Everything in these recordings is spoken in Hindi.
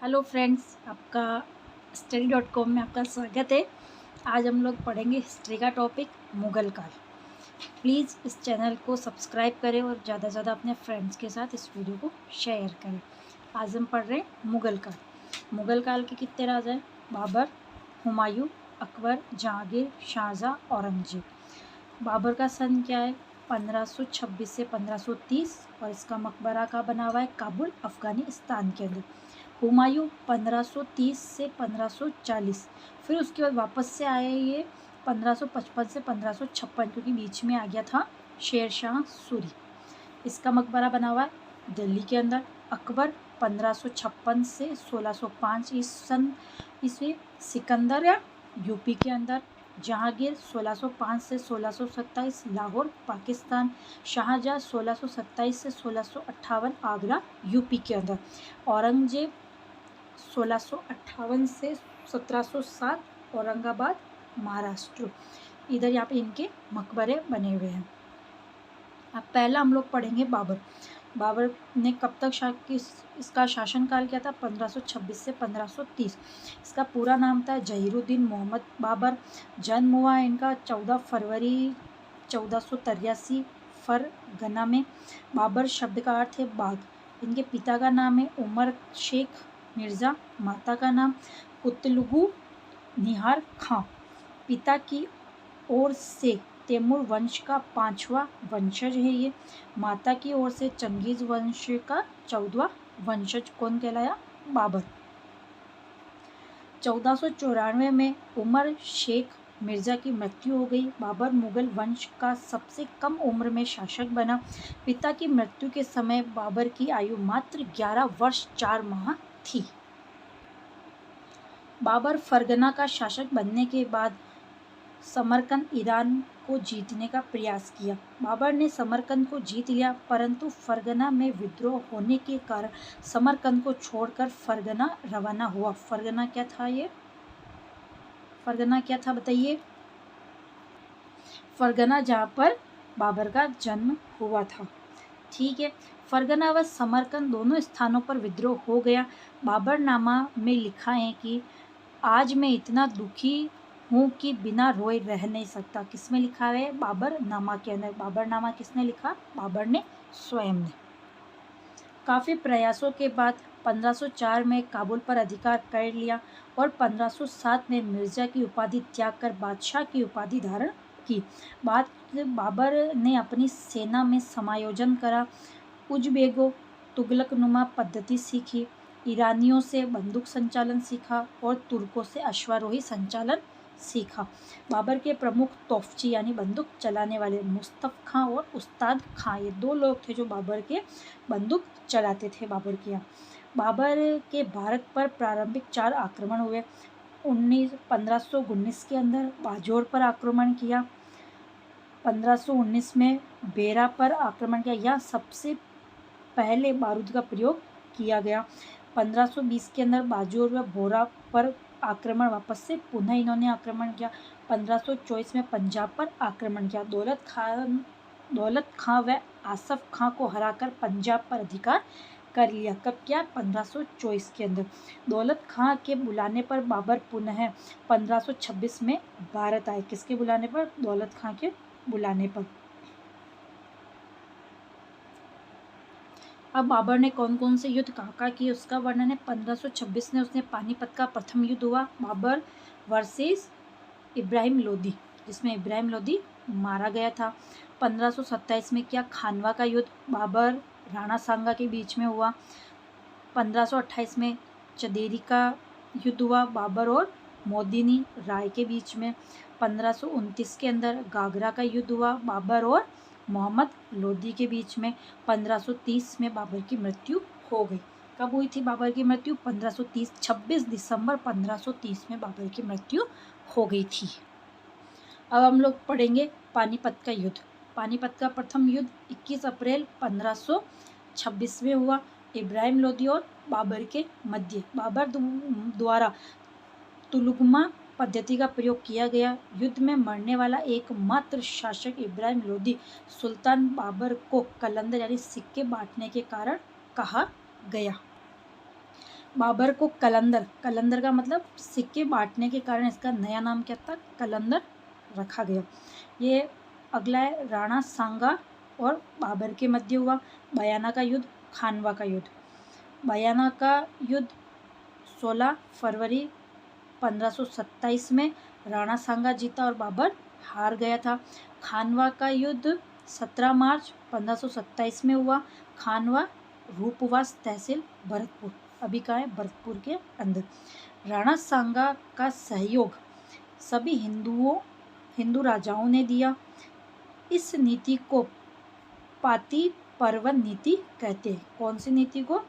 हेलो फ्रेंड्स, आपका study.com में आपका स्वागत है। आज हम लोग पढ़ेंगे हिस्ट्री का टॉपिक मुग़ल काल। प्लीज़ इस चैनल को सब्सक्राइब करें और ज़्यादा से ज़्यादा अपने फ्रेंड्स के साथ इस वीडियो को शेयर करें। आज हम पढ़ रहे हैं मुग़ल काल। मुग़ल काल के कितने राजा हैं? बाबर, हुमायूं, अकबर, जहांगीर, शाहजहाँ, औरंगजेब। बाबर का सन क्या है? 1526 से 1530 और इसका मकबरा का बना हुआ है काबुल, अफ़गानिस्तान के अंदर। हुमायूं 1530 से 1540, फिर उसके बाद वापस से आए ये 1555 से 1556, क्योंकि बीच में आ गया था शेर शाह सूरी। इसका मकबरा बना हुआ है दिल्ली के अंदर। अकबर 1556 से 1605 ईस्वी, सिकंदर या यूपी के अंदर। जहांगीर 1605 से 1627 लाहौर, पाकिस्तान। शाहजहाँ 1627 से 1658 आगरा, यूपी के अंदर। औरंगजेब 1658 से 1707 औरंगाबाद, महाराष्ट्र। इधर यहाँ पे इनके मकबरे बने हुए हैं। अब पहला हम लोग पढ़ेंगे बाबर। बाबर ने कब तक इसका शासनकाल किया था? 1526 से 1530। इसका पूरा नाम था जहीरुद्दीन मोहम्मद बाबर। जन्म हुआ इनका 14 फरवरी 1483 फरगना में। बाबर शब्द का अर्थ है बाग। इनके पिता का नाम है उमर शेख मिर्ज़ा, माता का नाम कुतलुगु निहार खां। पिता की ओर से तैमूर वंश का 5वां वंशज है ये। माता की ओर से चंगेज़ वंश का 14वां वंशज कौन कहलाया? बाबर। 1494 में उमर शेख मिर्ज़ा की मृत्यु हो गई। बाबर मुगल वंश का सबसे कम उम्र में शासक बना। पिता की मृत्यु के समय बाबर की आयु मात्र 11 वर्ष 4 माह थी। बाबर फरगना का शासक बनने के बाद समरकंद ईरान को जीतने का प्रयास किया। बाबर ने समरकंद को जीत लिया, परंतु फरगना में विद्रोह होने के कारण समरकंद को छोड़कर फरगना रवाना हुआ। फरगना क्या था ये? फरगना क्या था बताइए? फरगना जहाँ पर बाबर का जन्म हुआ था। ठीक है। फरगना व समरकंद दोनों स्थानों पर विद्रोह हो गया। बाबरनामा में लिखा है कि आज मैं इतना दुखी हूँ कि बिना रोए रह नहीं सकता। किसमें लिखा है? बाबरनामा के अंदर। बाबरनामा किसने लिखा? बाबर ने स्वयं ने। काफ़ी प्रयासों के बाद 1504 में काबुल पर अधिकार कर लिया और 1507 में मिर्ज़ा की उपाधि त्याग कर बादशाह की उपाधि धारण की। बाबर ने अपनी सेना में समायोजन करा, उज़्बेकों तुगलकनुमा पद्धति सीखी, ईरानियों से बंदूक संचालन सीखा और तुर्कों से अश्वारोही संचालन सीखा। बाबर के प्रमुख तोफची यानी बंदूक चलाने वाले मुस्तफ़ खां और उस्ताद खां, ये 2 लोग थे जो बाबर के बंदूक चलाते थे बाबर के यहाँ। बाबर के भारत पर प्रारंभिक 4 आक्रमण हुए। 1519 के अंदर बाजौर पर आक्रमण किया। 1519 में बेरा पर आक्रमण किया। यह सबसे पहले बारूद का प्रयोग किया गया। 1520 के अंदर बाजौर व बोरा पर आक्रमण, वापस से पुनः इन्होंने आक्रमण किया। 1524 में पंजाब पर आक्रमण किया। दौलत खां व आसफ खां को हराकर पंजाब पर अधिकार कर लिया। कब किया? 1524 के अंदर। दौलत खां के बुलाने पर बाबर पुनः 1526 में भारत आए। किसके बुलाने पर? दौलत खां के बुलाने पर। अब बाबर ने कौन कौन से युद्ध कहाँ किए उसका वर्णन है। 1526 में उसने पानीपत का प्रथम युद्ध हुआ, बाबर वर्सेस इब्राहिम लोदी, जिसमें इब्राहिम लोदी मारा गया था। 1527 में किया खानवा का युद्ध, बाबर राणा सांगा के बीच में हुआ। 1528 में चंदेरी का युद्ध हुआ, बाबर और मोदिनी राय के बीच में। 1529 के अंदर गागरा का युद्ध हुआ, बाबर और मोहम्मद लोदी के बीच में। 1530 में बाबर की मृत्यु हो गई। कब हुई थी बाबर की मृत्यु? 1530, 26 दिसंबर 1530 में बाबर की मृत्यु हो गई थी। अब हम लोग पढ़ेंगे पानीपत का युद्ध। पानीपत का प्रथम युद्ध 21 अप्रैल 1526 में हुआ, इब्राहिम लोदी और बाबर के मध्य। बाबर द्वारा तुलुगमा पद्धति का प्रयोग किया गया। युद्ध में मरने वाला एकमात्र शासक इब्राहिम लोदी सुल्तान बाबर को कलंदर यानी सिक्के बांटने के कारण कहा गया। बाबर को कलंदर, कलंदर का मतलब सिक्के बांटने के कारण इसका नया नाम क्या था, कलंदर रखा गया। ये अगला है राणा सांगा और बाबर के मध्य हुआ बयाना का युद्ध, खानवा का युद्ध। बयाना का युद्ध 16 फरवरी 1527 में राणा सांगा जीता और बाबर हार गया था। खानवा का युद्ध 17 मार्च 1527 में हुआ। खानवा रूपवास तहसील भरतपुर, अभी कहाँ है, भरतपुर के अंदर। राणा सांगा का सहयोग सभी हिंदू राजाओं ने दिया। इस नीति को पाती पर्वन नीति कहते हैं। कौन सी नीति को,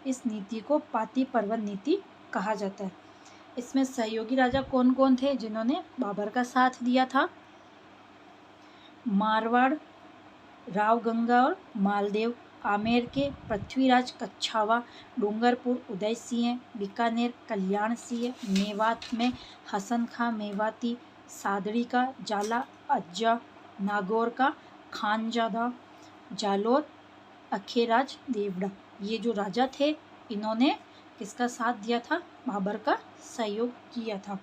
इस नीति को पाती पर्वन नीति कहा जाता है। इसमें सहयोगी राजा कौन कौन थे जिन्होंने बाबर का साथ दिया था, मारवाड़ राव गंगा और मालदेव, आमेर के पृथ्वीराज कच्छावा, डूंगरपुर उदय सिंह, बीकानेर कल्याण सिंह, मेवात में हसन खां मेवाती, सादड़ी का जाला अज्जा, नागौर का खानजादा, जालोर अखेराज देवड़ा। ये जो राजा थे इन्होंने किसका साथ दिया था, बाबर का सहयोग किया था।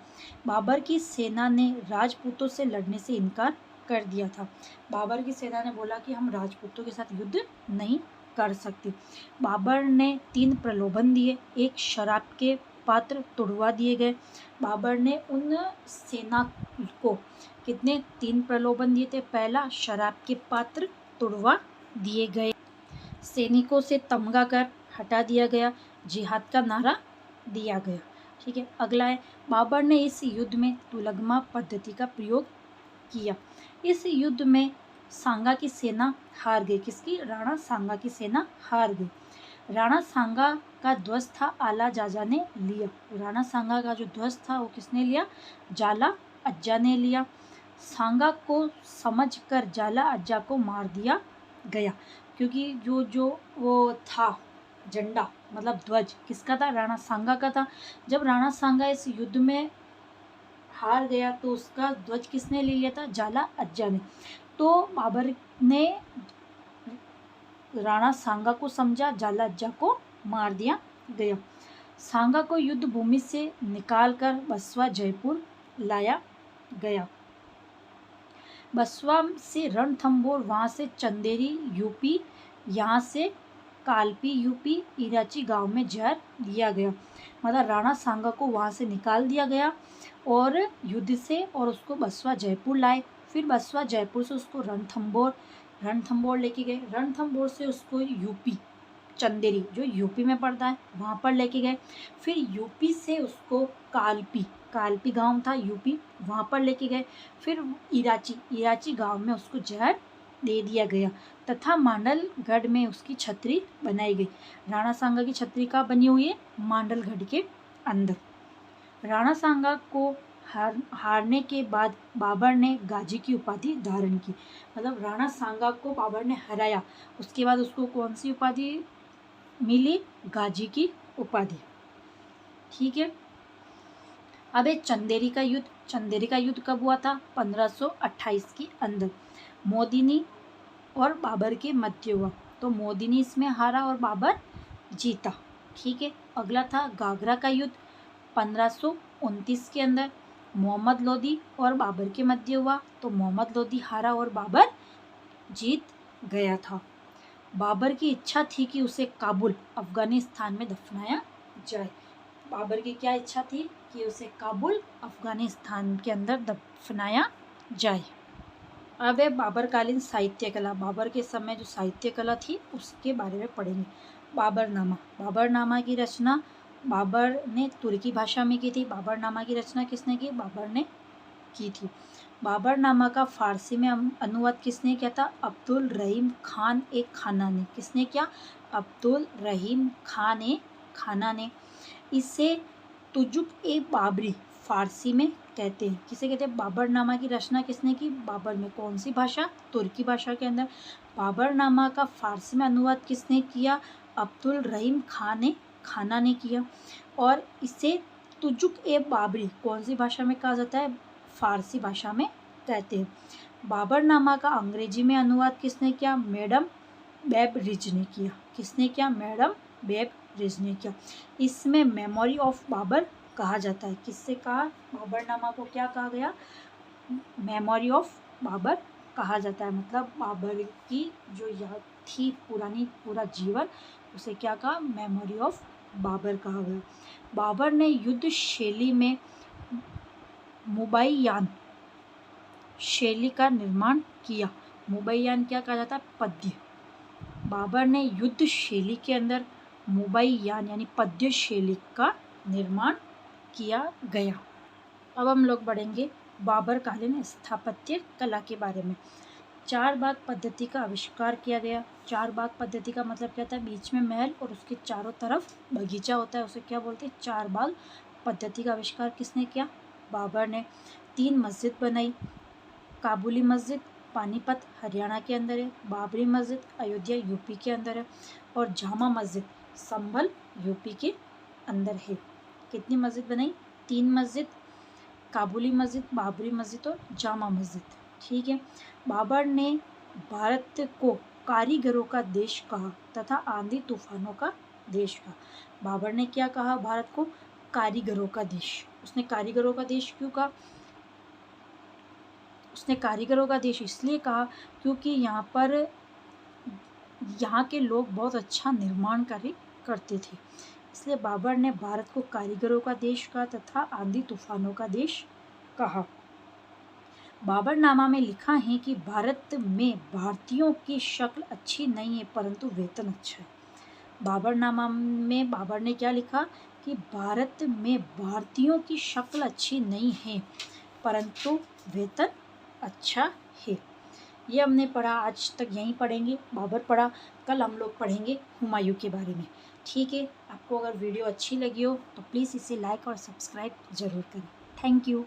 बाबर की सेना ने राजपूतों से लड़ने से इनकार कर दिया था। बाबर की सेना ने बोला कि हम राजपूतों के साथ युद्ध नहीं कर सकते। बाबर ने 3 प्रलोभन दिए, एक शराब के पात्र तुड़वा दिए गए। बाबर ने उन सेना को कितने 3 प्रलोभन दिए थे। पहला, शराब के पात्र तुड़वा दिए गए, सैनिकों से तमगा कर हटा दिया गया, जिहाद का नारा दिया गया। ठीक है, अगला है बाबर ने इस युद्ध में तुलगमा पद्धति का प्रयोग किया। इस युद्ध में सांगा की सेना हार गई। किसकी, राणा सांगा की सेना हार गई। राणा सांगा का ध्वज था आला जाजा ने लिया। राणा सांगा का जो ध्वज था वो किसने लिया, जाला अज्जा ने लिया। सांगा को समझकर जाला अज्जा को मार दिया गया, क्योंकि जो वो था झंडा मतलब ध्वज किसका था, राणा सांगा का था। जब राणा सांगा इस युद्ध में हार गया तो उसका ध्वज किसने ले लिया था, जाला अज्जा ने। तो बाबर ने राणा सांगा को समझा, जाला अज्जा को मार दिया गया। सांगा को युद्ध भूमि से निकालकर बसवा जयपुर लाया गया। बसवा से रणथंभौर, वहाँ से चंदेरी यूपी, यहाँ से कालपी यूपी, इराची गांव में जहर दिया गया। मतलब राणा सांगा को वहाँ से निकाल दिया गया और युद्ध से, और उसको बसवा जयपुर लाए। फिर बसवा जयपुर से उसको रणथंभौर लेके गए। रणथंभौर से उसको यूपी चंदेरी जो यूपी में पड़ता है वहाँ पर लेके गए। फिर यूपी से उसको कालपी गांव था यूपी, वहाँ पर लेके गए। फिर इराची गांव में उसको जहर दे दिया गया तथा मांडलगढ़ में उसकी छतरी बनाई गई। राणा सांगा की छतरी कहाँ बनी हुई है, मांडलगढ़ के अंदर। राणा सांगा को हारने के बाद बाबर ने गाजी की उपाधि धारण की। मतलब राणा सांगा को बाबर ने हराया, उसके बाद उसको कौन सी उपाधि मिली, गाजी की उपाधि। ठीक है, अब एक चंदेरी का युद्ध। चंदेरी का युद्ध कब हुआ था, 1528 के अंदर। मोदिनी और बाबर के मध्य हुआ। तो मोदिनी इसमें हारा और बाबर जीता। ठीक है, अगला था गागरा का युद्ध 1529 के अंदर। मोहम्मद लोदी और बाबर के मध्य हुआ। तो मोहम्मद लोदी हारा और बाबर जीत गया था। बाबर की इच्छा थी कि उसे काबुल अफगानिस्तान में दफनाया जाए। बाबर की क्या इच्छा थी कि उसे काबुल अफगानिस्तान के अंदर दफनाया जाए। अब है बाबरकालीन साहित्य कला। बाबर के समय जो साहित्य कला थी उसके बारे में पढ़ेंगे। बाबरनामा। बाबरनामा की रचना बाबर ने तुर्की भाषा में की थी। बाबरनामा की रचना किसने की, बाबर ने की थी। बाबरनामा का फारसी में अनुवाद किसने किया था, अब्दुल रहीम खान ए खाना ने। किसने किया, अब्दुल रहीम खान ए खाना ने। इसे तुजुक ए बाबरी फारसी में कहते हैं। किसे कहते हैं, बाबरनामा की रचना किसने की, बाबर में। कौन सी भाषा, तुर्की भाषा के अंदर। बाबरनामा का फारसी में अनुवाद किसने किया, अब्दुल रहीम खान ए खाना ने किया। और इसे तुजुक ए बाबरी कौन सी भाषा में कहा जाता है, फारसी भाषा में कहते हैं। बाबरनामा का अंग्रेजी में अनुवाद किसने किया, मैडम बेबरिज ने किया। किसने किया, मैडम बेबरिज रेज़ ने किया। इसमें मेमोरी ऑफ बाबर कहा जाता है। किससे कहा? बाबरनामा को क्या कहा गया? मेमोरी ऑफ बाबर कहा जाता है। मतलब बाबर की जो याद थी पुरानी, पूरा जीवन, उसे क्या कहा? मेमोरी ऑफ बाबर कहा गया। बाबर ने युद्ध शैली में मुबैयान शैली का निर्माण किया। मुबैयान क्या कहा जाता है? पद्य। बाबर ने युद्ध शैली के अंदर मुबैयान यानी पद्य शैली का निर्माण किया गया। अब हम लोग बढ़ेंगे बाबर कालीन स्थापत्य कला के बारे में। चार बाग पद्धति का आविष्कार किया गया। चार बाग पद्धति का मतलब क्या होता है? बीच में महल और उसके चारों तरफ बगीचा होता है, उसे क्या बोलते हैं? चार बाग पद्धति का आविष्कार किसने किया? बाबर ने। 3 मस्जिद बनाई। काबुली मस्जिद पानीपत हरियाणा के अंदर है, बाबरी मस्जिद अयोध्या यूपी के अंदर है, और जामा मस्जिद संभल यूपी के अंदर है। कितनी मस्जिद बनाई? 3 मस्जिद, काबुली मस्जिद, बाबरी मस्जिद और जामा मस्जिद। ठीक है। बाबर ने भारत को कारीगरों का देश कहा तथा आंधी तूफानों का देश कहा। बाबर ने क्या कहा? भारत को कारीगरों का देश। उसने कारीगरों का देश क्यों कहा? उसने कारीगरों का देश इसलिए कहा क्योंकि यहाँ के लोग बहुत अच्छा निर्माण कार्य करते थे। इसलिए बाबर ने भारत को कारीगरों का देश कहा तथा आंधी तूफानों का देश कहा। बाबरनामा में लिखा है कि भारत में भारतीयों की शक्ल अच्छी नहीं है परंतु वेतन अच्छा है। बाबरनामा में बाबर ने क्या लिखा? कि भारत में भारतीयों की शक्ल अच्छी नहीं है परंतु वेतन अच्छा है। ये हमने पढ़ा, आज तक यहीं पढ़ेंगे। बाबर पढ़ा, कल हम लोग पढ़ेंगे हुमायूं के बारे में। ठीक है। आपको अगर वीडियो अच्छी लगी हो तो प्लीज़ इसे लाइक और सब्सक्राइब ज़रूर करें। Thank you.